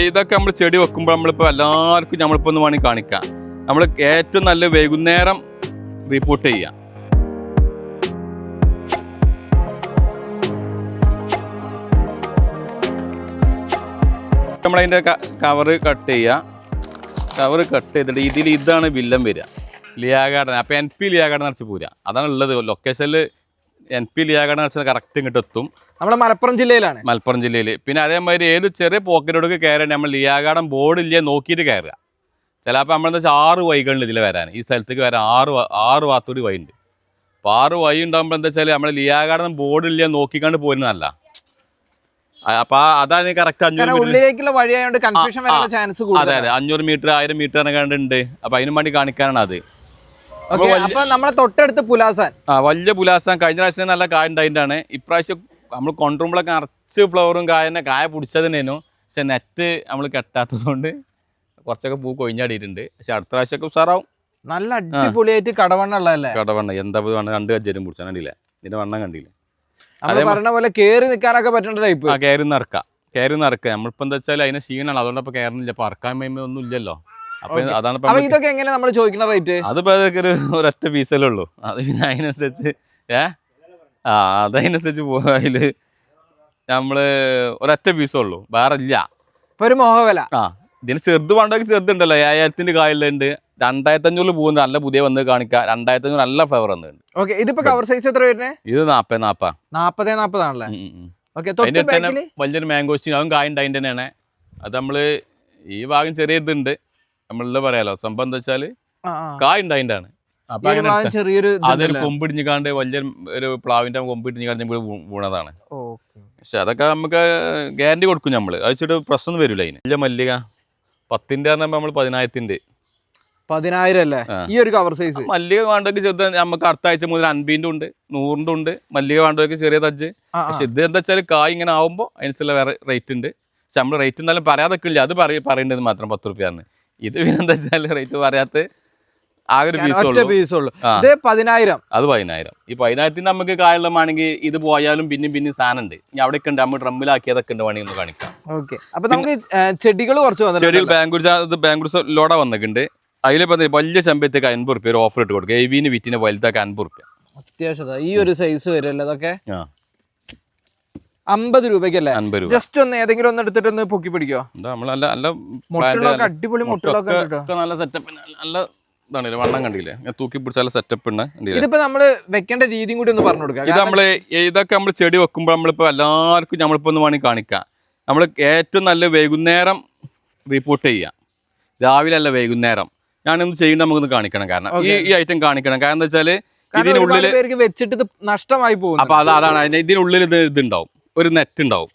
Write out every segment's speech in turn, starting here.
ഇതൊക്കെ നമ്മൾ ചെടി വെക്കുമ്പോൾ നമ്മളിപ്പോൾ എല്ലാവർക്കും നമ്മളിപ്പോൾ ഒന്ന് വേണമെങ്കിൽ കാണിക്കാം. നമ്മൾ ഏറ്റവും നല്ല വൈകുന്നേരം റിപ്പോർട്ട് ചെയ്യുക. നമ്മളതിൻ്റെ കവറ് കട്ട് ചെയ്യുക. കവറ് കട്ട് ചെയ്തിട്ട് ഇതാണ് വില്ലൻ വരിക, ലിയാ ഗാർഡൻ. അപ്പോൾ NP ലിയാ ഗാർഡൻ അടച്ച് പോരുക. അതാണ് ഉള്ളത് ലൊക്കേഷനിൽ. NP ലിയാ ഗാർഡൻ അടച്ചത് കറക്റ്റ് ഇങ്ങോട്ട് എത്തും. നമ്മുടെ മലപ്പുറം ജില്ലയിലാണ്. മലപ്പുറം ജില്ലയിൽ. പിന്നെ അതേമാതിരി ഏത് ചെറിയ പോക്കറ്റോടൊക്കെ കയറേണ്ട നമ്മൾ ലിയാ ഗാർഡൻ ബോർഡ് ഇല്ലേ നോക്കിയിട്ട് കയറുക. ചിലപ്പോൾ നമ്മളെന്താ വെച്ചാൽ 6 വഴികളിൽ ഇതിൽ വരാൻ, ഈ സ്ഥലത്തേക്ക് വരാൻ 6 ഭാഗത്തോട് വഴി ഉണ്ട്. അപ്പോൾ 6 വഴി ഉണ്ടാകുമ്പോൾ എന്താ വെച്ചാൽ നമ്മൾ ലിയാ ഗാർഡൻ ബോർഡ് ഇല്ലേ നോക്കിക്കാണ്ട് പോരുന്നതല്ല. അപ്പൊ അതാണ് കറക്റ്റ് 500 ഉള്ളിലേക്കുള്ള വഴിയായതുകൊണ്ട് കൺഫ്യൂഷൻ വരാനുള്ള ചാൻസ് കൂടുതൽ. അതെ അതെ, 500 മീറ്റർ 1000 മീറ്റർ കണ്ടുണ്ട്. അപ്പൊ അതിനും വേണ്ടി കാണിക്കാനാണ് അത്. അപ്പൊ നമ്മളെ തൊട്ടടുത്ത് പുലാസാൻ, വലിയ പുലാസാൻ കഴിഞ്ഞ പ്രാവശ്യം നല്ല കായ ഉണ്ടായിട്ടാണ്. ഇപ്രാവശ്യം നമ്മൾ കൊണ്ടുവരുമ്പോഴൊക്കെ നിറച്ച് ഫ്ലവറും കായ പിടിച്ചതിനേനു. പക്ഷെ നെറ്റ് നമ്മൾ കെട്ടാത്തതുകൊണ്ട് കുറച്ചൊക്കെ പൂ കൊഴിഞ്ഞാടിയിട്ടുണ്ട്. പക്ഷെ അടുത്ത പ്രാവശ്യമൊക്കെ ഉസാറാവും. നല്ല അടിപൊളിയായിട്ട് കടവണ്ണ ഉള്ളതല്ലേ? കടവണ്ണ എന്താ വണ്ണം 2 ഗജ്ജരും പിടിച്ചാൽ കണ്ടില്ലേ? ഇതിന്റെ വണ്ണം കണ്ടില്ലേ? പറഞ്ഞ പോലെ കേറി നിൽക്കാനൊക്കെ പറ്റുന്ന ടൈപ്പ്. കയറി നിറക്കുക. നമ്മളിപ്പോ എന്താ വെച്ചാൽ അതിനെ ക്ഷീണാണ്, അതുകൊണ്ട് ഇപ്പൊ കയറുന്നില്ല. അപ്പൊ അറക്കാൻ ഒന്നും ഇല്ലല്ലോ. അപ്പൊ അതാണ് ഇതൊക്കെ എങ്ങനെ നമ്മൾ ചോദിക്കുന്ന റേറ്റ്? അതിപ്പോ അതൊക്കെ ഒരൊറ്റ പീസല്ലേ ഉള്ളൂ. അത് പിന്നെ അതിനനുസരിച്ച് അതനുസരിച്ച് അതില് നമ്മള് ഒരൊറ്റ പീസേ ഉള്ളൂ, വേറെ ഇല്ല. ഒരു മോഹവില. ഇതിന് ചെറുത് വേണ്ടൊക്കെ ചെറുതുണ്ടല്ലോ. 5000 കായലുണ്ട്. 2500 പോകുന്നുണ്ട്. നല്ല പുതിയ വന്ന് കാണിക്കാം. 2500 നല്ല ഫ്ലവർ വന്നിട്ടുണ്ട്. ഇതിപ്പോ കവർ സൈസ് എത്ര വരുന്നത്? ഇത് 40 ആണല്ലേ? വലിയൊരു മാംഗോസ്റ്റീൻ അതും കായ ഉണ്ടായിട്ട് തന്നെയാണ്. അത് നമ്മള് ഈ ഭാഗം ചെറിയ ഇതുണ്ട്. നമ്മളെല്ലാം പറയാലോ, സംഭവം എന്താ വെച്ചാല് കായ ഉണ്ടായിട്ടാണ്. അപ്പൊ ചെറിയൊരു അതൊരു കൊമ്പിടിഞ്ഞാണ്ട് വലിയ ഒരു പ്ലാവിന്റെ കൊമ്പിടിഞ്ഞാണ്ട് നമ്മൾ വീണതാണ്. പക്ഷെ അതൊക്കെ നമുക്ക് ഗ്യാരണ്ടി കൊടുക്കും നമ്മള്. അത് വെച്ചിട്ട് പ്രശ്നം വരില്ല. അതിന് വലിയ മല്ലിക 10ന്റെ നമ്മൾ 10,000 10,000 അല്ലേ ഈ ഒരു കവർ സൈസ്? മല്ലിക വേണ്ടൊക്കെ ചെറുത് നമുക്ക് അടുത്ത ആഴ്ച മുതൽ 50ന്റെ ഉണ്ട്, 100ന്റെ ഉണ്ട്. മല്ലിക വേണ്ടൊക്കെ ചെറിയ തജ്ജ്. പക്ഷെ ഇത് എന്താ വെച്ചാൽ കായ് ഇങ്ങനെ ആവുമ്പോൾ അതിനനുസരിച്ചുള്ള വേറെ റേറ്റ് ഉണ്ട്. പക്ഷെ നമ്മൾ റേറ്റ് എന്തായാലും പറയാതൊക്കെ ഇല്ല. അത് പറയേണ്ടത് മാത്രം 10 രൂപയാണ്. ഇത് പിന്നെ എന്താ വെച്ചാൽ റേറ്റ് പറയാത്ത ആകെ ഒരു പീസുള്ളൂ. 10,000. അത് 10,000. ഈ 10,000 നമുക്ക് കായുള്ളമാണെങ്കിൽ ഇത് പോയാലും പിന്നെ സാധനം ഉണ്ട്. ഇനി അവിടെയൊക്കെ ഉണ്ട്, നമ്മൾ ഡ്രമ്മിലാക്കിയതൊക്കെ ഉണ്ട്, വേണമെങ്കിൽ ഒന്ന് കാണിക്കാം. അപ്പൊ നമുക്ക് ചെടികൾ കുറച്ച് ചെടികൾ ബാംഗ്ലൂർ ലോഡ വന്നിട്ടുണ്ട്. അതിലിപ്പോ വലിയ ചെമ്പത്തേക്ക് 50 രൂപ ഒരു ഓഫർ ഇട്ട് കൊടുക്കുക. എവിന് വിറ്റിന് വലുതൊക്കെ 50 രൂപ. അത്യാവശ്യം ഈ ഒരു സൈസ് വരുമല്ലോ. അതൊക്കെ 50 രൂപയ്ക്കല്ലേ? ജസ്റ്റ് ഒന്ന് ഏതെങ്കിലും ഒന്ന് എടുത്തിട്ട് ഒന്ന് പൊക്കി പിടിക്കോ? അടിപൊളി മുട്ടകളൊക്കെ നല്ല സെറ്റപ്പ്, നല്ല ഇതാണ്. വണ്ണം കണ്ടില്ലേ? തൂക്കി പിടിച്ചാൽ സെറ്റപ്പ് ഉണ്ട്. ഇതിപ്പോ നമ്മള് വെക്കേണ്ട രീതിയും കൂടി ഒന്ന് പറഞ്ഞു കൊടുക്കാം. ഇത് ഇതൊക്കെ നമ്മൾ ചെടി വെക്കുമ്പോൾ നമ്മളിപ്പോ എല്ലാവർക്കും നമ്മളിപ്പോ ഒന്ന് വേണമെങ്കിൽ കാണിക്കാം. നമ്മൾ ഏറ്റവും നല്ല വൈകുന്നേരം റിപ്പോർട്ട് ചെയ്യുക. രാവിലെ അല്ല, വൈകുന്നേരം. ഞാനൊന്ന് ചെയ്യേണ്ട നമുക്കൊന്ന് കാണിക്കണം. കാരണം ഈ ഐറ്റം കാണിക്കണം. കാരണം എന്താ വെച്ചാല് ഇതിനുള്ളിൽ വെച്ചിട്ട് നഷ്ടമായി പോകും. അപ്പൊ അതാണ് അതിന് ഇതിനുള്ളിൽ ഇതുണ്ടാവും, ഒരു നെറ്റ് ഉണ്ടാവും.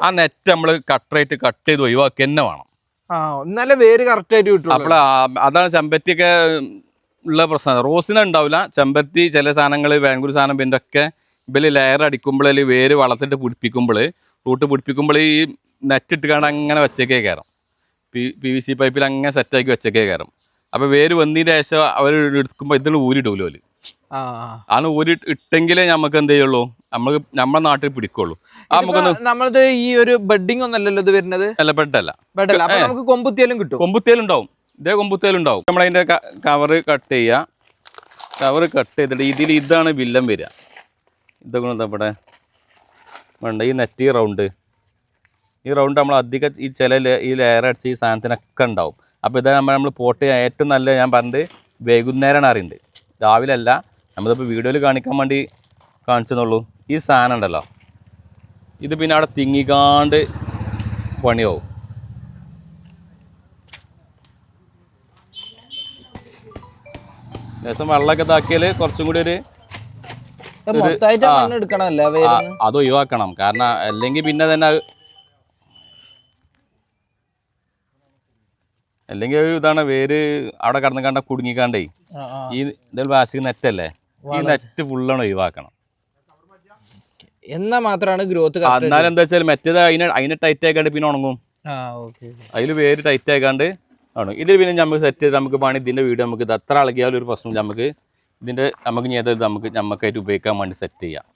ആ നെറ്റ് നമ്മൾ കട്ട് ചെയ്ത് ഒഴിവാക്കി തന്നെ വേണം. നല്ല വേര് കറക്റ്റ് ആയിട്ട് കിട്ടും. അപ്പോൾ അതാണ് ചെമ്പത്തിയൊക്കെ ഉള്ള പ്രശ്നം. റോസിന് ഉണ്ടാവില്ല. ചെമ്പത്തി ചില സാധനങ്ങൾ ബാംഗ്ലൂർ സാധനം പിന്നെ ഒക്കെ ഇവര് ലെയർ അടിക്കുമ്പോൾ അല്ലെങ്കിൽ വേര് വളർത്തിട്ട് പിടിപ്പിക്കുമ്പോൾ റൂട്ട് പിടിപ്പിക്കുമ്പോൾ ഈ നെറ്റ് ഇട്ടുകൊണ്ട് അങ്ങനെ വെച്ചേക്കേ കയറും. PVC പൈപ്പിൽ അങ്ങനെ സെറ്റാക്കി വെച്ചേക്കേ കയറും. അപ്പോൾ വേര് വന്നതിന് ശേഷം അവർ എടുക്കുമ്പോൾ ഇതിന് ഊരിടൂല്ലോ. ആണ് ഊരി ഇട്ടെങ്കിലേ നമുക്ക് എന്ത് ചെയ്യുള്ളൂ, നമ്മളെ നാട്ടിൽ പിടിക്കുള്ളൂ. നമ്മളത് ഈ ഒരു ബെഡിങ് ഒന്നല്ലല്ലോ ഇത് വരുന്നത്? അല്ല, ബെഡല്ല. നമുക്ക് കൊമ്പുത്തിയാലും കിട്ടും. കൊമ്പുത്തിയാലുണ്ടാവും. ഇതേ കൊമ്പുത്തിയാലുണ്ടാവും. നമ്മളതിന്റെ കവറ് കട്ട് ചെയ്യുക. കവറ് കട്ട് ചെയ്തിട്ട് ഇതാണ് വില്ലൻ വരിക. ഇതൊക്കെ ഇവിടെ വേണ്ട. ഈ നെറ്റ് ഈ റൗണ്ട് നമ്മൾ അധികം ഈ ഈ ലെയർ അടിച്ച് ഈ സാധനത്തിനൊക്കെ ഉണ്ടാവും. അപ്പോൾ ഇതാണ് നമ്മൾ പോട്ട് ചെയ്യാൻ ഏറ്റവും നല്ല, ഞാൻ പറഞ്ഞത് വൈകുന്നേരമാണ് അറിയുന്നത്, രാവിലെ അല്ല. നമ്മളിപ്പോൾ വീഡിയോയിൽ കാണിക്കാൻ വേണ്ടി കാണിച്ചെന്നുള്ളൂ. ഈ സാധനം ഉണ്ടല്ലോ, ഇത് പിന്നെ അവിടെ തിങ്ങിക്കാണ്ട് പണിയാവും. ദിവസം വെള്ളമൊക്കെ ഇതാക്കിയാൽ കുറച്ചും കൂടി അത് ഒഴിവാക്കണം. കാരണം അല്ലെങ്കിൽ പിന്നെ തന്നെ അല്ലെങ്കിൽ ഇതാണ് വേര് അവിടെ കടന്നു കുടുങ്ങിക്കാണ്ടേ. ഈ ഇതൊരു പ്ലാസ്റ്റിക് നെറ്റല്ലേ, ഈ നെറ്റ് ഫുള്ളാണ് ഒഴിവാക്കണം. എന്നാൽ മാത്രമാണ് ഗ്രോത്ത്. എന്നാലും എന്താ വെച്ചാൽ മറ്റേത് അതിനെ ടൈറ്റ് ആക്കാണ്ട് പിന്നെ ഉണങ്ങും. അതിൽ വേര് ടൈറ്റ് ആക്കാണ്ട് ആണ്. ഇതിൽ പിന്നെ നമുക്ക് സെറ്റ് ചെയ്ത് നമുക്ക് പണി ഇതിൻ്റെ വീട് നമുക്ക് ഇത് എത്ര അളകിയാലും ഒരു പ്രശ്നം നമുക്ക് ഇതിൻ്റെ നമുക്ക് നമുക്കായിട്ട് ഉപയോഗിക്കാൻ വേണ്ടി സെറ്റ് ചെയ്യാം.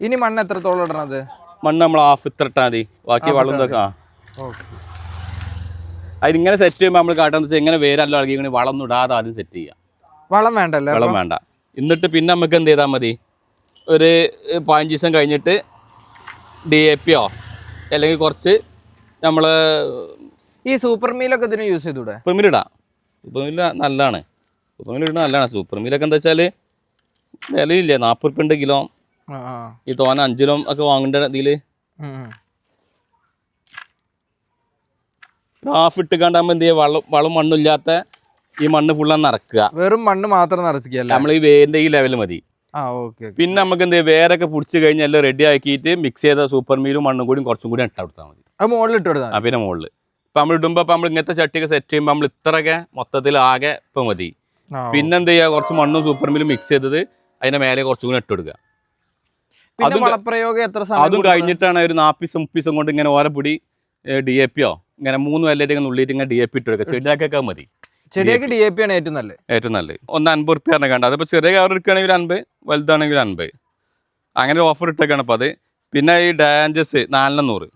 ഇനി മണ്ണ് എത്രത്തോളം ഇടണത്? മണ്ണ് നമ്മൾ ഹാഫ് ഇത്ര ഇട്ടാൽ മതി, ബാക്കി വളം ഇതൊക്കെ. ഓക്കെ. അതിനിങ്ങനെ സെറ്റ് ചെയ്യുമ്പോൾ നമ്മൾ കാട്ടാന്ന് വെച്ചാൽ ഇങ്ങനെ വേരല്ലോ ഇളകി വളം ഒന്നും ഇടാതെ ആദ്യം സെറ്റ് ചെയ്യാം. വളം വേണ്ടല്ലേ? വളം വേണ്ട. എന്നിട്ട് പിന്നെ നമുക്ക് എന്ത് ചെയ്താൽ മതി, ഒരു 15 ദിവസം കഴിഞ്ഞിട്ട് DAP-യോ അല്ലെങ്കിൽ കുറച്ച് നമ്മൾ ഈ സൂപ്പർ മീലൊക്കെ ഇതിന് യൂസ് ചെയ്തൂടെ? സൂപ്പർ മീൽ ഇടാം. സൂപ്പർ മീൽ നല്ലതാണ്. സൂപ്പർ മീൽ ഇടുന്നത് നല്ലതാണ്. സൂപ്പർ മീലൊക്കെ എന്താ വെച്ചാൽ വിലയില്ലേ, 40 ഉറുപ്പ്യ ഉണ്ട് കിലോ. ഈ തോന 5 കിലോ ഒക്കെ വാങ്ങേണ്ട ഇതിൽ ഹാഫ് ഇട്ട് കണ്ടാകുമ്പോൾ എന്ത് ചെയ്യുക, വളം മണ്ണില്ലാത്ത ഈ മണ്ണ് ഫുള്ളാണ് നിറക്കുക. വെറും മണ്ണ് മാത്രം നിറച്ചിക്കല്ല, നമ്മൾ ഈ വേരിൻ്റെ ഈ ലെവൽ മതി. പിന്നെ നമുക്ക് എന്ത് ചെയ്യുക, വേരൊക്കെ പിടിച്ച് കഴിഞ്ഞാൽ എല്ലാം റെഡി ആക്കിയിട്ട് മിക്സ് ചെയ്ത സൂപ്പർ മീലും മണ്ണും കൂടി കുറച്ചും കൂടി ഇട്ട് കൊടുത്താൽ മതി. അത് മുകളിൽ ഇട്ട് കൊടുത്താൽ. പിന്നെ മുകളിൽ ഇപ്പം നമ്മൾ ഇടുമ്പോൾ നമ്മൾ ഇങ്ങനത്തെ ചട്ടിയൊക്കെ സെറ്റ് ചെയ്യുമ്പോൾ നമ്മൾ ഇത്രയൊക്കെ മൊത്തത്തിൽ ആകെ ഇപ്പം മതി. പിന്നെ എന്ത് ചെയ്യുക, കുറച്ച് മണ്ണും സൂപ്പർ മീലും മിക്സ് ചെയ്തത് അതിൻ്റെ മേലെ കുറച്ചും കൂടി ഇട്ട് കൊടുക്കുക. അതും കഴിഞ്ഞിട്ടാണ് ഒരു 40-30 ദിവസം കൊണ്ട് ഇങ്ങനെ ഓരോ പൊടി DAP-യോ ഇങ്ങനെ 3 വല്ലായിട്ട് ഇങ്ങനെ ഉള്ളിയിട്ട് ഇങ്ങനെ DAP ഇട്ട് കൊടുക്കുക. ചെടിയാക്കൊക്കെ മതി. ചെടിയൊക്കെ DAP ആണ് ഏറ്റവും നല്ലത്. ഏറ്റവും നല്ലത്. 50 ഉറുപ്പ്യാണ് കണ്ട. അതിപ്പോൾ ചെറിയ കവർ എടുക്കുകയാണെങ്കിൽ 50, വലുതാണെങ്കിൽ 50, അങ്ങനെ ഓഫർ ഇട്ടൊക്കെയാണ് ഇപ്പോൾ അത്. പിന്നെ ഈ ഡാഞ്ചസ് 400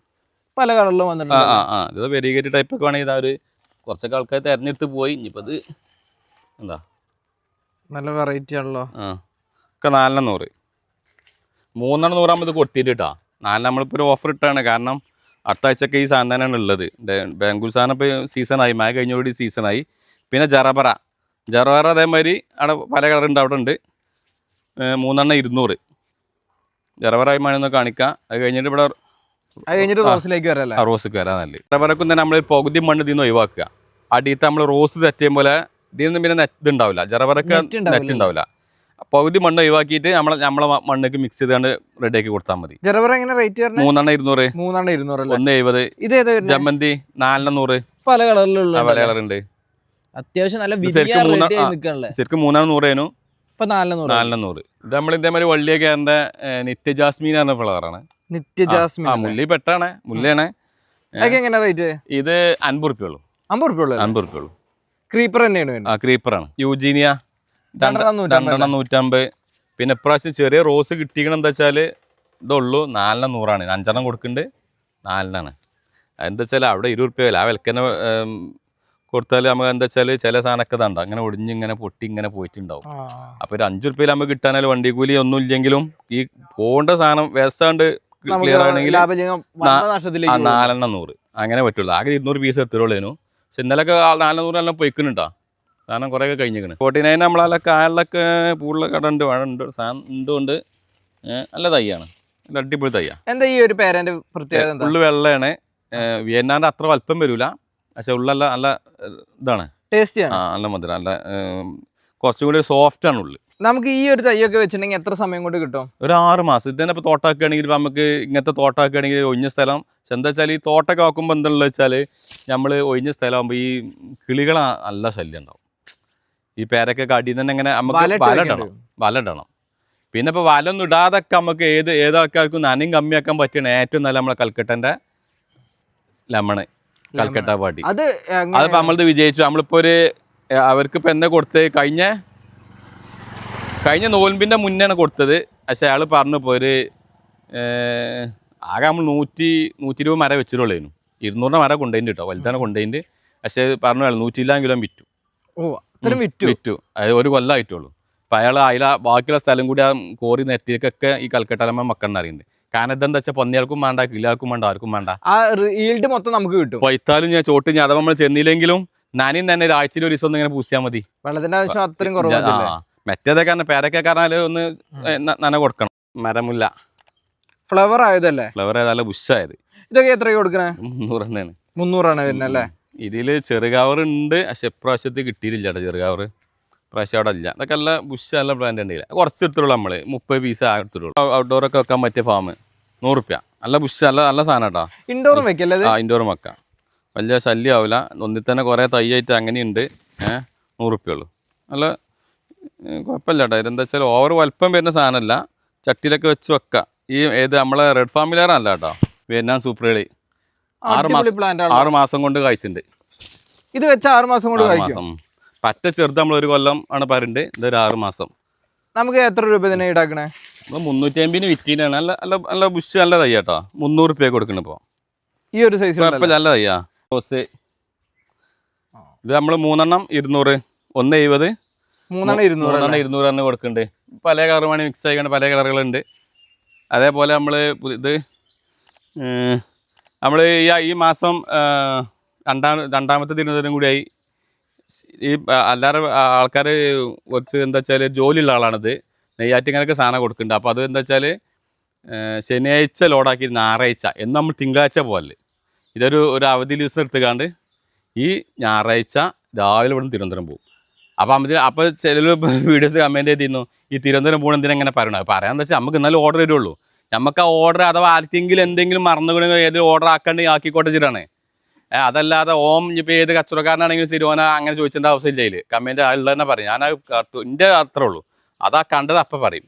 പല കളറിലും വന്നിട്ടുണ്ട്. ഇത് വെരിഗേറ്റ് ടൈപ്പൊക്കെ വേണമെങ്കിൽ ഇതാ ഒരു കുറച്ചൊക്കെ ആൾക്കാർ തിരഞ്ഞെടുത്ത് പോയി. ഇനിയിപ്പോൾ ഇത് എന്താ നല്ല വെറൈറ്റി ആണല്ലോ. ഒക്കെ 400. 3 ആകുമ്പോൾ ഇത് കൊട്ടിയിട്ട് കേട്ടോ. 4 നമ്മളിപ്പോൾ ഒരു ഓഫർ ഇട്ടാണ്. കാരണം അടുത്ത ആഴ്ചയൊക്കെ ഈ സാധനം തന്നെയാണ് ഉള്ളത്. ബാംഗ്ലൂർ സാധനം ഇപ്പോൾ സീസണായി, മഴ കഴിഞ്ഞോടി സീസണായി. പിന്നെ ജറബറ അതേമാതിരി അവിടെ പല കളറുണ്ട്, അവിടെ ഉണ്ട്. 3 200. ജറബറായി മഴയൊന്ന് കാണിക്കാം. അത് കഴിഞ്ഞിട്ട് ഇവിടെ റോസിലേക്ക് വരാം. റോസിലേക്ക് വരാൻ നല്ല. ജറബറക്കും തന്നെ നമ്മൾ പകുതി മണ്ണ് ഇതിൽ നിന്ന് ഒഴിവാക്കുക. അടിയത്ത് നമ്മൾ റോസ് സെറ്റ് ചെയ്യുമ്പോൾ ഇതിൽ നിന്ന് പിന്നെ നെറ്റ് ഉണ്ടാവില്ല. ജറബറൊക്കെ നെറ്റ് ഉണ്ടാവില്ല. പകുതി മണ്ണ് ഒഴിവാക്കിയിട്ട് നമ്മളെ മണ്ണൊക്കെ മിക്സ് ചെയ്താണ്ട് റെഡിയാക്കി കൊടുത്താൽ മതി. 3 200, 170. ജമന്തി 400. പല കളറിലുള്ള പല കളറുണ്ട്. അത്യാവശ്യം നല്ല ശരിക്കും 300 ഇപ്പൊ 400. ഇത് നമ്മൾ ഇതേമാതിരി വള്ളിയൊക്കെ എൻ്റെ നിത്യ ജാസ്മീൻ പറഞ്ഞ ഫ്ലവറാണ്. നിത്യ ജാസ്മിൻ മുല്ലി പെട്ടാണ്, മുല്ലയാണ്. എങ്ങനെ റേറ്റ്? ഇത് 50 ഉറുപ്പ്യുള്ളൂ. 50 ഉറുപ്പ്യുള്ളൂ. ക്രീപ്പർ തന്നെയാണ്. ക്രീപ്പറാണ്. യൂജീനിയ 250. പിന്നെ ഇപ്രാവശ്യം ചെറിയ റോസ് കിട്ടിക്കണം എന്താ വെച്ചാൽ ഇതുള്ളൂ 400. 5 കൊടുക്കുന്നുണ്ട്, 4. അതെന്താ വെച്ചാൽ അവിടെ 20 ഉറുപ്പ്യ വില. ആ വിലക്കന്നെ കൊടുത്താൽ നമുക്ക് എന്താ വെച്ചാൽ ചില സാധനമൊക്കെ ഇതാണ്ടോ അങ്ങനെ ഒടിഞ്ഞിങ്ങനെ പൊട്ടി ഇങ്ങനെ പോയിട്ടുണ്ടാവും. അപ്പോൾ ഒരു 5 ഉറുപ്പ്യയിൽ നമുക്ക് കിട്ടാനാലും വണ്ടി കൂലി ഒന്നും ഇല്ലെങ്കിലും ഈ പോകേണ്ട സാധനം വേസ്റ്റാണ്ട് ക്ലിയർ ആണെങ്കിൽ 400 അങ്ങനെ പറ്റുള്ളൂ. ആകെ 200 പീസ് എത്തുള്ളൂ. പക്ഷെ ഇന്നലൊക്കെ 400 എല്ലാം പൊയ്ക്കുന്നുണ്ടോ സാധനം കുറേയൊക്കെ കഴിഞ്ഞിരിക്കണം. 49 നമ്മളെ കായലിലൊക്കെ പൂളിലെ കട ഉണ്ട്, മഴ ഉണ്ട്, സാധനം എന്തുകൊണ്ട് നല്ല തയ്യാണ്, നല്ല അടിപൊളി തയ്യാണ്. എന്താ ഈ ഒരു പേരൻ്റെ പ്രത്യേകത? ഉള്ളു വെള്ളയാണ്. വിയന്നാൻ്റെ അത്ര വലുപ്പം വരില്ല, പക്ഷെ ഉള്ളല്ല നല്ല ഇതാണ്, ടേസ്റ്റിയാണ്, നല്ല മധുരം, നല്ല കുറച്ചും കൂടി സോഫ്റ്റ് ആണ് ഉള്ളു. നമുക്ക് ഈ ഒരു തൈയൊക്കെ വെച്ചിട്ടുണ്ടെങ്കിൽ എത്ര സമയം കൊണ്ട് കിട്ടും? ഒരു 6 മാസം. ഇത് തന്നെ ഇപ്പോൾ തോട്ടാക്കുകയാണെങ്കിൽ നമുക്ക് ഇങ്ങനത്തെ തോട്ടാക്കുകയാണെങ്കിൽ ഒഴിഞ്ഞ സ്ഥലം. പക്ഷെ എന്താ വെച്ചാൽ ഈ തോട്ടൊക്കെ ആക്കുമ്പോൾ എന്താണെന്ന് വെച്ചാൽ നമ്മൾ ഒഴിഞ്ഞ സ്ഥലമാകുമ്പോൾ ഈ കിളികൾ നല്ല ശല്യം ഉണ്ടാവും. ഈ പേരൊക്കെ അടിയിൽ തന്നെ ഇങ്ങനെ നമുക്ക് വലയിടണം. പിന്നെ ഇപ്പോൾ വലൊന്നും ഇടാതൊക്കെ നമുക്ക് ഏതാൾക്കാർക്കും നനയും കമ്മിയാക്കാൻ പറ്റണ ഏറ്റവും നല്ല നമ്മളെ കൽക്കട്ടൻ്റെ ലെമണ്, കൽക്കട്ട പാട്ടി. അതിപ്പോൾ നമ്മളത് വിജയിച്ചു. നമ്മളിപ്പോൾ അവർക്ക് ഇപ്പം എന്നെ കൊടുത്ത് കഴിഞ്ഞ നോൽമ്പിൻ്റെ മുന്നെയാണ് കൊടുത്തത്. പക്ഷേ അയാൾ പറഞ്ഞു ഇപ്പോൾ ആകെ നമ്മൾ 120 മരം വെച്ചിട്ടുള്ളൂ. 200 മരം കൊണ്ടുപോയിട്ട് കേട്ടോ, വലുതാണ് കൊണ്ടുപോയിട്ട്. പക്ഷേ പറഞ്ഞു 120 കിലോ വിറ്റു. അത് ഒരു കൊല്ലമായിട്ടുള്ളൂ. അപ്പം അയാൾ ബാക്കിയുള്ള സ്ഥലം കൂടി ആ കോറി നെറ്റിലേക്കൊക്കെ ഈ കൽക്കട്ടലമ്മ മക്കളെന്ന് അറിയുന്നുണ്ട്. കാരണം ഇതെന്താ വെച്ചാൽ പന്നികൾക്കും വേണ്ട, കിളികൾക്കും വേണ്ട, ആർക്കും വേണ്ട. ആ ഈൽഡ് മൊത്തം നമുക്ക് കിട്ടും. പൈത്താലും ഞാൻ ചോട്ട് അഥവാ നമ്മൾ ചെന്നില്ലെങ്കിലും നനയും തന്നെ ഒരാഴ്ചയിൽ ഒരു ദിവസം ഒന്ന് ഇങ്ങനെ പൂശിയാൽ മതി. വെള്ളത്തിൻ്റെ ആവശ്യം അത്രയും കുറവാണ്. മറ്റേതൊക്കെ കാരണം പേരൊക്കെ കാരണം ഒന്ന് നന കൊടുക്കണം. മരമില്ല, ഫ്ലവർ ആയതല്ലേ, ഫ്ലവർ ആയതല്ല ബുഷായത്. ഇതൊക്കെ എത്ര കൊടുക്കണേ? 300 തന്നെയാണ്. 300 വരുന്നല്ലേ. ഇതിൽ ചെറുകവർ ഉണ്ട്, പക്ഷെ ഇപ്രാവശ്യത്തിൽ കിട്ടിയില്ല കേട്ടോ. ചെറുകവർ പ്രാവശ്യം അവിടെ ഇല്ല. അതൊക്കെ നല്ല ബുഷ്, നല്ല പ്ലാന്റ് ഉണ്ടെങ്കിൽ കുറച്ച് എടുത്തുള്ളൂ. നമ്മൾ 30 പീസ് എടുത്തുള്ളൂ. ഔട്ട്ഡോറൊക്കെ വെക്കാൻ പറ്റിയ ഫാം 100 ഉറുപ്പ്യ. നല്ല ബുഷ്, നല്ല സാധനം കേട്ടോ. ഇൻഡോറും വെക്കല്ലേ? ഇൻഡോറും വെക്കാം, വലിയ ശല്യമാവില്ല. ഒന്നിൽ തന്നെ കുറേ തയ്യായിട്ട് അങ്ങനെയുണ്ട്. 100 ഉറുപ്പ്യുള്ളൂ. നല്ല കുഴപ്പമില്ല കേട്ടോ. ഇതെന്താ വെച്ചാൽ ഓവർ വലുപ്പം വരുന്ന സാധനമല്ല, ചട്ടിയിലൊക്കെ വെച്ച് വെക്കാം. ഈ നമ്മളെ റെഡ് ഫാമിലേറല്ല കേട്ടോ, വിയറ്റ്നാം സൂപ്പർ ഏളി. 6 മാസം കൊണ്ട് കായ്ച്ചിട്ടുണ്ട്. ഇത് വെച്ച 6 മാസം കൊണ്ട് കായ്ക്കും. പറ്റ ചെറുത് നമ്മൾ 1 കൊല്ലം ആണ് പറയുന്നത്. ഇതൊരു 6 മാസം. നമുക്ക് എത്ര രൂപ ഇതിനെ ഈടാക്കണേ? നമ്മൾ 350 വിറ്റീനാണ്. നല്ല നല്ല നല്ല ബുഷ് നല്ല തയ്യ കേട്ടോ. 300 റുപ്യ കൊടുക്കണം ഇപ്പോൾ. ഈ ഒരു സൈസ് കുഴപ്പമില്ല, നല്ല തയ്യാ. റോസ് ഇത് നമ്മൾ 3 200, 170, 200 തന്നെ കൊടുക്കുന്നുണ്ട്. പല കളർ വേണമെങ്കിൽ മിക്സ് ആയിക്കൊണ്ട് പല കളറുകളുണ്ട്. അതേപോലെ നമ്മൾ ഇത് നമ്മൾ ഈ മാസം രണ്ടാമത്തെ തിരുവനന്തപുരം കൂടിയായി. ഈ അല്ലാതെ ആൾക്കാർ കുറച്ച് എന്താ വെച്ചാൽ ജോലിയുള്ള ആളാണിത്. നെയ്യാറ്റിങ്ങനൊക്കെ സാധനം കൊടുക്കുന്നുണ്ട്. അപ്പോൾ അത് എന്താ വെച്ചാൽ ശനിയാഴ്ച ലോഡാക്കി ഞായറാഴ്ച എന്ന് നമ്മൾ തിങ്കളാഴ്ച പോകല്ലേ. ഇതൊരു അവധി ദിവസം എടുത്തുകാണ്ട് ഈ ഞായറാഴ്ച രാവിലെ ഇവിടെ നിന്ന് തിരുവനന്തപുരം പോകും. അപ്പോൾ ചില വീഡിയോസ് കമൻറ്റ് ചെയ്തിരുന്നു ഈ തിരുവനന്തപുരം പോകുന്ന എന്തിനാ പറയണത്. പറയാമെന്ന് വെച്ചാൽ നമുക്ക് എന്നാലും ഓർഡർ വരുള്ളൂ. നമുക്ക് ആ ഓർഡർ അഥവാ ആർക്കെങ്കിലും എന്തെങ്കിലും മറന്നുകൊണ്ടെങ്കിൽ ഏതെങ്കിലും ഓർഡർ ആക്കേണ്ടി ആക്കിക്കോട്ടെ വെച്ചിട്ടാണ്. അതല്ലാതെ ഇപ്പോൾ ഏത് കച്ചവടക്കാരനാണെങ്കിലും സിരോന അങ്ങനെ ചോദിച്ചേണ്ട ആവശ്യമില്ല. ഇതിൽ കമൻറ്റ് ഉള്ളത് തന്നെ പറയും. ഞാൻ എൻ്റെ അത്രേ ഉള്ളൂ. അതാ കണ്ടത് അപ്പം പറയും.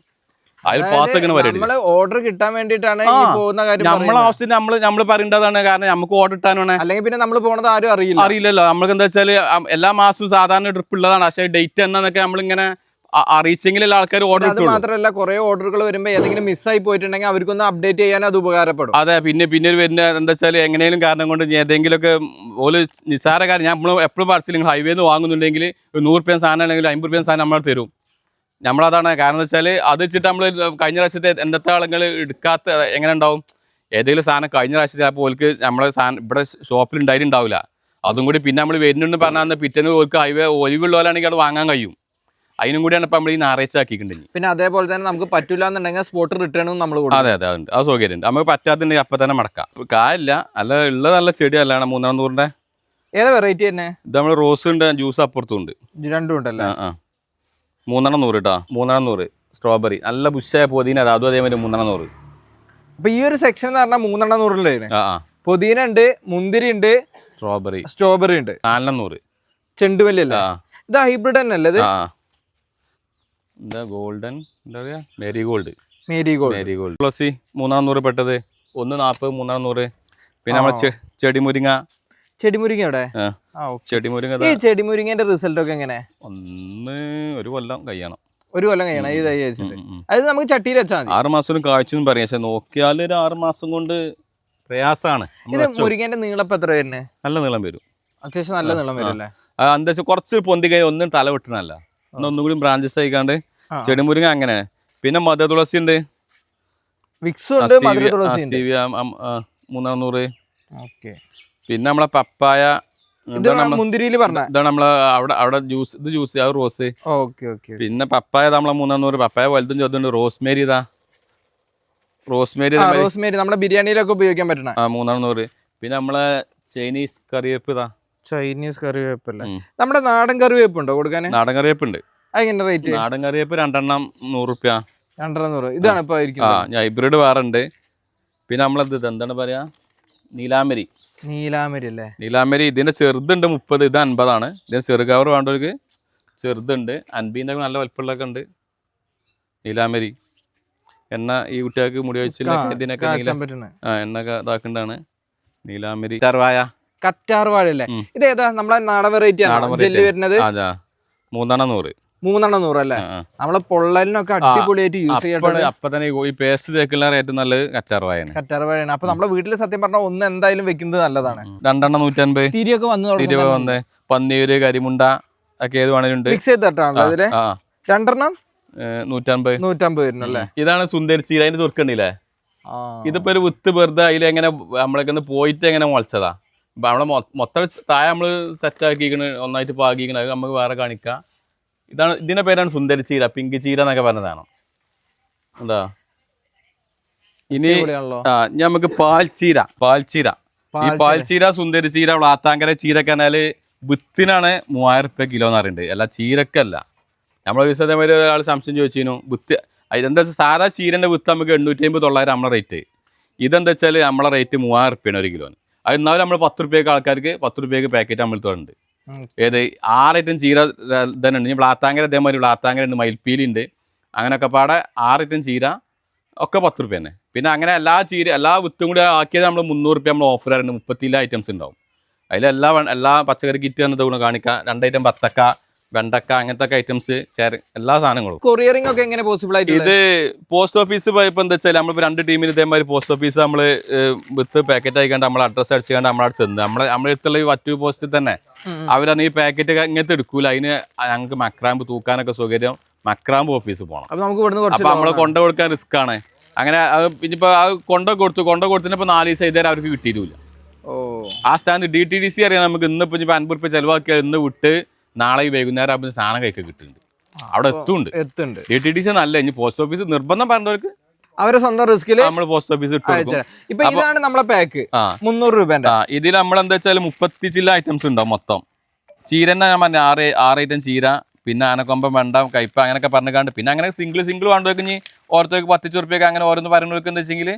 അതിൽ പാത്തിങ്ങനെ വരും. ഓർഡർ കിട്ടാൻ വേണ്ടിയിട്ടാണ് പോകുന്ന കാര്യം. നമ്മളെ ആവശ്യത്തിന് നമ്മൾ പറയേണ്ടതാണ്. കാരണം നമുക്ക് ഓർഡർ കിട്ടാനാണ്. അല്ലെങ്കിൽ പിന്നെ നമ്മൾ പോണത് ആരും അറിയില്ലല്ലോ. നമ്മൾക്ക് എന്താ വെച്ചാൽ എല്ലാ മാസവും സാധാരണ ട്രിപ്പ് ഉള്ളതാണ്. പക്ഷേ ഡേറ്റ് എന്നൊക്കെ നമ്മളിങ്ങനെ അറിയിച്ചെങ്കിലും ആൾക്കാർ ഓർഡർ അത് മാത്രമല്ല കുറെ ഓർഡറുകൾ വരുമ്പോൾ ഏതെങ്കിലും മിസ്സായി പോയിട്ടുണ്ടെങ്കിൽ അവർക്കൊന്ന് അപ്ഡേറ്റ് ചെയ്യാൻ അത് ഉപകാരപ്പെടും. അതെ. പിന്നെ വരുന്ന എന്താ വെച്ചാൽ എങ്ങനെയും കാരണം കൊണ്ട് ഏതെങ്കിലുമൊക്കെ ഓല് നിസ്സാര കാര്യം നമ്മൾ എപ്പോഴും പറച്ചില്ല. നിങ്ങൾ ഹൈവേന്ന് വാങ്ങുന്നുണ്ടെങ്കിൽ 100 രൂപ സാധനം ആണെങ്കിൽ 50 രൂപ സാധനം നമ്മൾ തരും. നമ്മളതാണ്. കാരണം എന്താ വെച്ചാൽ അത് വെച്ചിട്ട് നമ്മൾ കഴിഞ്ഞ പ്രാവശ്യത്തെ എന്തൊക്കെ ആളുകൾ എടുക്കാത്ത എങ്ങനെ ഉണ്ടാവും. ഏതെങ്കിലും സാധനം കഴിഞ്ഞ പ്രാവശ്യം ചിലപ്പോൾ ഓൽക്ക് നമ്മളെ സാധനം ഇവിടെ ഷോപ്പിൽ ഉണ്ടായിട്ടുണ്ടാവില്ല. അതും കൂടി പിന്നെ നമ്മൾ വരുന്നുണ്ട് പറഞ്ഞാൽ പിറ്റേന്ന് ഓൽക്ക് ഹൈവേ ഒലിവുള്ള പോലാണെങ്കിൽ അത് വാങ്ങാൻ കഴിയും. അതിനും കൂടിയാണ് ഇപ്പം നമ്മൾ ഈ ഞായറാഴ്ച ആക്കിയിട്ടുണ്ടെങ്കിൽ. പിന്നെ അതേപോലെ തന്നെ നമുക്ക് പറ്റില്ല എന്നുണ്ടെങ്കിൽ സ്പോട്ട് റിട്ടേണും നമ്മൾ കൊടുക്കും. അതെ അതുണ്ട്. അത് സൗകര്യമുണ്ട്. നമുക്ക് പറ്റാത്തുണ്ടെങ്കിൽ അപ്പം തന്നെ മടക്കാം. കായില്ല അല്ല ഉള്ളത് നല്ല ചെടി അല്ലാണ്. 300 ഏതാ വെറൈറ്റി തന്നെ? ഇത് നമ്മൾ റോസ് ഉണ്ട്, ജ്യൂസ് അപ്പുറത്തും ഉണ്ട്. രണ്ടും ഉണ്ടല്ലോ. 300 കേട്ടോ. 300 സ്ട്രോബെറി നല്ല ബുഷായ പൊതിന. അതും അതേമാതിരി 300. അപ്പൊ ഈ ഒരു സെക്ഷൻ എന്ന് പറഞ്ഞാൽ 300 പൊതിന ഉണ്ട്, മുന്തിരി ഉണ്ട്, സ്ട്രോബെറി ഉണ്ട്. 400 ചെണ്ടുമല്ലി അല്ല. ഇത് ഹൈബ്രിഡ് തന്നെ അല്ലേ? എന്താ ഗോൾഡൻ എന്താ പറയാ, മേരിഗോൾഡ്. പ്ലസ് 300 പെട്ടത് 140, 300. പിന്നെ നമ്മളെ ചെടിമുരിങ്ങ എവിടെ? ചെടിമുരിങ്ങന്റെ റിസൾട്ട് ഒക്കെ എങ്ങനെ? ഒരു കൊല്ലം കഴിയണം. ഈ തൈ വെച്ചിട്ട് അത് നമുക്ക് ചട്ടിയിൽ വെച്ചാൽ മതി. 6 മാസം കാഴ്ച പറയാം. പക്ഷെ നോക്കിയാൽ ഒരു 6 മാസം കൊണ്ട് പ്രയാസമാണ്. ഇത് മുരിങ്ങന്റെ നീളം എത്ര വരുന്നത്? നല്ല നീളം വരും. അത്യാവശ്യം നല്ല നീളം വരും അല്ലേ? എന്താ വെച്ചാൽ കുറച്ച് പൊന്തി കൈ ഒന്നും തല വെട്ടണല്ല. ഒന്നും കൂടി ബ്രാഞ്ചസ് ആയിക്കാണ്ട് ചെടിമുരിങ്ങ അങ്ങനെ. പിന്നെ മധുര തുളസി ഉണ്ട്, വിക്സ് ഉണ്ട്, മധുര തുളസി ഉണ്ട്. 300. പിന്നെ നമ്മളെ പപ്പായ മുന്തിരിയിൽ പറഞ്ഞ ഇതാണ് നമ്മളെ അവിടെ ജ്യൂസ് റോസ്. പിന്നെ പപ്പായ നമ്മളെ 300. പപ്പായ വലുതും ചെറുതുണ്ട്. റോസ്മേരി നമ്മുടെ ബിരിയാണിയിലൊക്കെ ഉപയോഗിക്കാൻ പറ്റണ 300. പിന്നെ നമ്മളെ ചൈനീസ് കറിവേപ്പ് അല്ലേ? നമ്മുടെ നാടൻ കറിവേപ്പ് ഉണ്ടോ കൊടുക്കാൻ? നാടൻ കറിവേപ്പ് ഉണ്ട്. അതെങ്ങനെ റേറ്റ്? നാടൻ കറിവേപ്പ് 2 100 രൂപ. 200. ഇതാണ് ഇപ്പൊ ഹൈബ്രിഡ് വേറെ ഉണ്ട്. പിന്നെ നമ്മളത് എന്താണ് പറയാ, നീലാമരി അല്ലേ? നീലാമരി ഇതിന്റെ ചെറുതുണ്ട് 30. ഇത് 50. ഇതിന് ചെറു കവർ വേണ്ടവർക്ക് ചെറുതുണ്ട്. 50ന്റെ നല്ല വലുപ്പമുള്ളതൊക്കെ ഉണ്ട്. നീലാമരി എണ്ണ ഈ കുട്ടികൾക്ക് മുടി വെച്ചില്ല ഇതിനൊക്കെ എണ്ണ ഇതാക്കേണ്ടതാണ്. നീലാമരി കറ്റാർ വാഴ അല്ലേ? ഇത് ഏതാ നമ്മളെ നാടൻ വെറൈറ്റി ആണ് വരുന്നത്? 300 അല്ലേ? നമ്മളെ പൊള്ളലിനൊക്കെ അടിപൊളിയായിട്ട് യൂസ് ചെയ്യണം. അപ്പൊ തന്നെ ഈ പേസ്റ്റ് തേക്കുള്ള ഏറ്റവും നല്ലത് കറ്റാർ വാഴയാണ്. അപ്പൊ നമ്മുടെ വീട്ടിൽ സത്യം പറഞ്ഞാൽ ഒന്ന് എന്തായാലും വെക്കുന്നത് നല്ലതാണ്. 2 150. തിരിയൊക്കെ വന്ന് പന്നീര്, കരിമുണ്ട ഒക്കെ ഏത് വേണേലുണ്ട്. മിക്സ് ചെയ്തിട്ടാണല്ലോ അതില്. 2 150 വരുന്നല്ലേ? ഇതാണ് സുന്ദരിച്ചീര. അതിന്റെ തുറക്കണ്ടില്ലേ? ഇതിപ്പോ ഒരു വിത്ത് വെറുതെ അതിലെങ്ങനെ നമ്മളൊക്കെ പോയിട്ട് എങ്ങനെ മുളച്ചതാ. ഇപ്പൊ നമ്മളെ മൊത്തം താഴെ നമ്മള് സെറ്റ് ആക്കിക്കണ്, ഒന്നായിട്ട് പാകിക്കണ. അത് നമുക്ക് വേറെ കാണിക്കാം. ഇതിന്റെ പേരാണ് സുന്ദരിച്ചീര, പിങ്ക് ചീര എന്നൊക്കെ പറഞ്ഞതാണ്. എന്താ ഇനി നമുക്ക് പാൽച്ചീര. ഈ പാൽച്ചീര, സുന്ദരിച്ചീര, വ്ളാത്താങ്കര ചീര കനാല് വിത്തിനാണ് 3000 രൂപ കിലോ എന്ന് പറയുന്നുണ്ട്. അല്ല ചീരക്കല്ല. നമ്മളൊരു ദിവസം ഒരാൾ സംശയം ചോദിച്ചിരുന്നു. വിത്ത് ഇതെന്താ വെച്ചാൽ സാധാ ചീരന്റെ വിത്ത് നമുക്ക് 850 900 നമ്മളെ റേറ്റ്. ഇതെന്താ വെച്ചാൽ നമ്മളെ റേറ്റ് 3000 രൂപയാണ് 1 കിലോന്. അത് എന്നാലും നമ്മൾ 10 രൂപയ്ക്ക് ആൾക്കാർക്ക് 10 രൂപയ്ക്ക് പാക്കറ്റ് നമ്മളിട്ടുണ്ട്. ഏത് 6 ഐറ്റം ചീര തന്നെ ഉണ്ട്. വ്ളാത്താങ്കര ഇതേമാതിരി വ്ളാത്താങ്കര ഉണ്ട്, മയിൽപ്പീലുണ്ട്. അങ്ങനെയൊക്കെ പാടെ 6 ഐറ്റം ചീര ഒക്കെ 10 രൂപ തന്നെ. പിന്നെ അങ്ങനെ എല്ലാ വിത്തും കൂടി ആക്കിയത് നമ്മൾ 300 രൂപ നമ്മൾ ഓഫർ ആയിരുന്നു. 37 ഐറ്റംസ് ഉണ്ടാവും. അതിലെല്ലാ പച്ചക്കറി കിറ്റ് തന്നെ തോന്നുന്നു കാണിക്കാം. 2 ഐറ്റം ബത്തക്ക, വെണ്ടക്ക അങ്ങനത്തെ ഐറ്റംസ് എല്ലാ സാധനങ്ങളും. കൊറിയറിംഗ് ഒക്കെ എങ്ങനെ പോസിബിൾ ആയിട്ട്? ഇത് പോസ്റ്റ് ഓഫീസ് പോയപ്പോൾ എന്താ വെച്ചാൽ നമ്മളിപ്പോൾ 2 ടീമിന് ഇതേമാതിരി പോസ്റ്റ് ഓഫീസ് നമ്മൾ വിത്ത് പാക്കറ്റ് ആയിക്കാണ്ട് നമ്മൾ അഡ്രസ്സ് അടിച്ചുകൊണ്ട് നമ്മളവിടെ ചെന്ന് നമ്മളെ അടുത്തുള്ള ഈ വറ്റു പോസ്റ്റിൽ തന്നെ അവരാണ് ഈ പാക്കറ്റ് ഇങ്ങനത്തെ എടുക്കൂല. അതിന് ഞങ്ങൾക്ക് മക്രാമ്പ് തൂക്കാനൊക്കെ സൗകര്യം മക്രാമ്പ് ഓഫീസ് പോകണം. അപ്പൊ നമ്മള് കൊണ്ടു കൊടുക്കാൻ റിസ്ക് ആണ്. അങ്ങനെ ഇനിയിപ്പോ അത് കൊണ്ടു കൊടുത്തിപ്പോ 4 ദിവസം ഇതുവരെ അവർക്ക് കിട്ടിയിട്ടില്ല. ആ സ്ഥാനത്ത് DTDC അറിയാം നമുക്ക് ഇന്നിപ്പോ 50 രൂപ ചെലവാക്കിയാൽ ഇന്ന് വിട്ട് നാളെ വൈകുന്നേരം ആകുമ്പോൾ സാധനം കൈക്ക് കിട്ടുന്നുണ്ട്, അവിടെ എത്തുന്നുണ്ട്. DTDC നല്ല. ഇനി പോസ്റ്റ് ഓഫീസ് നിർബന്ധം പറഞ്ഞവർക്ക് അവരെ സ്വന്തം റിസ്കിൽ നമ്മൾ പോസ്റ്റ് ഓഫീസ് ഇട്ട്. ഇപ്പൊ ഇതാണ് നമ്മളെ പാക്ക് 300 രൂപ. ഇതിൽ നമ്മളെന്താ വെച്ചാൽ 30 ചില്ല ഐറ്റംസ് ഉണ്ടാവും മൊത്തം. ചീര തന്നെ ഞാൻ പറഞ്ഞ 6 ഐറ്റം ചീര, പിന്നെ ആനക്കൊമ്പം വെണ്ട കയ്പ അങ്ങനെയൊക്കെ പറഞ്ഞാണ്ട്, പിന്നെ അങ്ങനെ സിംഗിൾ വേണ്ടവർക്ക് ഇനി ഓരോരുത്തർക്ക് 10 രൂപയ്ക്ക് അങ്ങനെ ഓരോന്ന് പറയുന്നവർക്ക് എന്താ വെച്ചെങ്കിൽ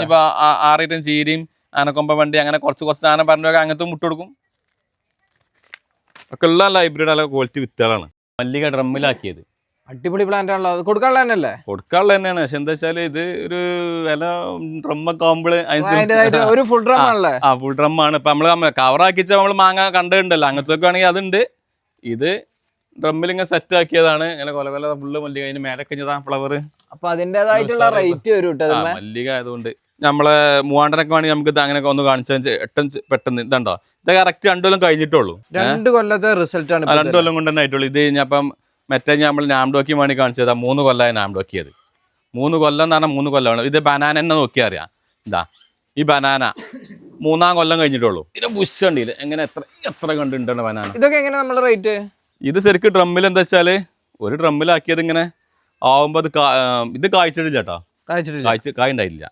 ഇപ്പൊ 6 ഐറ്റം ചീരയും ആനക്കൊമ്പം വണ്ടി അങ്ങനെ കുറച്ച് സാധനം പറഞ്ഞവർക്ക് അങ്ങനത്തെ മുട്ട് കൊടുക്കും. ഒക്കെ ഉള്ള ലൈബ്രറിയുടെ നല്ല ക്വാളിറ്റി വിത്തുകളാണ്. മല്ലിക ഡ്രമ്മിലാക്കിയത് അടിപൊളി പ്ലാന്റ് ആണല്ലോ. അത് കൊടുക്കാനുള്ള തന്നെയല്ലേ? കൊടുക്കാനുള്ള തന്നെയാണ്. പക്ഷെ എന്താ വെച്ചാൽ ഇത് ഒരു വില ഡ്രമ്മൊക്കെ ആകുമ്പോൾ ഒരു ഫുൾ ഡ്രം ആണല്ലേ? ഫുൾ ഡ്രം ആണ്. ഇപ്പൊ നമ്മള് കവറാക്കിച്ച നമ്മള് മാങ്ങ കണ്ടിട്ടുണ്ടല്ലോ, അങ്ങനത്തെ ആണെങ്കിൽ അതുണ്ട്. ഇത് ഡ്രമ്മിൽ ഇങ്ങനെ സെറ്റ് ആക്കിയതാണ്. ഇങ്ങനെ കൊല ഫുള്ള് മല്ലിക, അതിന് മേലക്കഞ്ഞതാ ഫ്ലവർ. അപ്പൊ അതിന്റേതായിട്ടുള്ള റേറ്റ് വരും മല്ലിക ആയതുകൊണ്ട്. നമ്മളെ 3000 വേണമെങ്കിൽ നമുക്ക് ഇത് അങ്ങനെയൊക്കെ ഒന്ന് കാണിച്ചാൽ പെട്ടെന്ന് ഇതുണ്ടോ, ഇത് കറക്റ്റ് 2 കൊല്ലം കഴിഞ്ഞിട്ടുള്ളൂ. 2 കൊല്ലത്തെ റിസൾട്ട് ആണ്. 2 കൊല്ലം കൊണ്ട് തന്നെ ആയിട്ടുള്ളൂ. ഇത് കഴിഞ്ഞപ്പം മറ്റേ നമ്മൾ നാംഡോക്കി വേണ്ടി കാണിച്ചത് 3 കൊല്ലമായി നാംഡോക്കിയത്. 3 കൊല്ലം എന്ന് പറഞ്ഞാൽ 3 കൊല്ലമാണ്. ഇത് ബനാന തന്നെ നോക്കിയാൽ അറിയാം. ഇതാ ഈ ബനാന 3-ാം കൊല്ലം കഴിഞ്ഞിട്ടുള്ളൂ. ഇതിന്റെ ബുഷ് ഉണ്ടല്ലേ എങ്ങനെ എത്ര കണ്ടിട്ടുണ്ട് ബനാന. ഇതൊക്കെ എങ്ങനെ നമ്മുടെ റേറ്റ്? ഇത് ശരിക്കും ഡ്രമ്മിൽ എന്താ വെച്ചാല് ഒരു ഡ്രമ്മിലാക്കിയത് ഇങ്ങനെ ആവുമ്പോ ഇത് കായ്ച്ചിട്ടില്ല ചേട്ടാ. കായ ഉണ്ടായില്ല.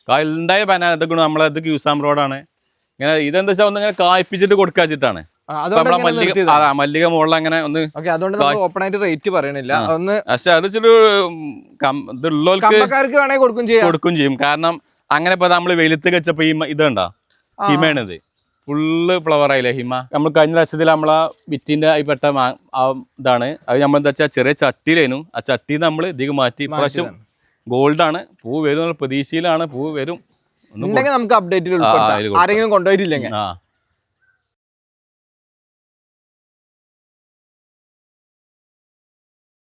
കായ ഉണ്ടായ ബനാന ഇതൊക്കെ നമ്മളെ ഇത് ക്യൂസാം റോഡാണ്. ഇങ്ങനെ ഇതെന്താ വെച്ചാൽ ഒന്ന് ഇങ്ങനെ കായ്പിച്ചിട്ട് കൊടുക്കാച്ചിട്ടാണ്. മല്ലിക മുകളിൽ അങ്ങനെ ഒന്ന് ഓപ്പൺ ആയിട്ട് റേറ്റ് പറയണില്ല. പക്ഷെ അത് ഇതുള്ളവർക്ക് കൊടുക്കും ചെയ്യും. കാരണം അങ്ങനെ ഇപ്പൊ നമ്മള് വെയിലത്ത് വെച്ചപ്പോ ഈ ഇതുണ്ടാ ഹിമയാണിത് ഫുള്ള് ഫ്ലവർ ആയില്ലേ ഹിമ. നമ്മൾ കഴിഞ്ഞ പ്രാവശ്യത്തിൽ നമ്മളാ വിത്തിന്റെ പെട്ട ഇതാണ്. അത് നമ്മളെന്താ വെച്ചാൽ ചെറിയ ചട്ടിയിലേനു. ആ ചട്ടി നമ്മൾ ഇതിക്ക് മാറ്റി ഇപ്രാവശ്യം ഗോൾഡാണ്. പൂ വരും പ്രതീക്ഷയിലാണ്. പൂ വരും. നമുക്ക് അപ്ഡേറ്റ് ആരെങ്കിലും കൊണ്ടുപോയിട്ടില്ലെങ്കിൽ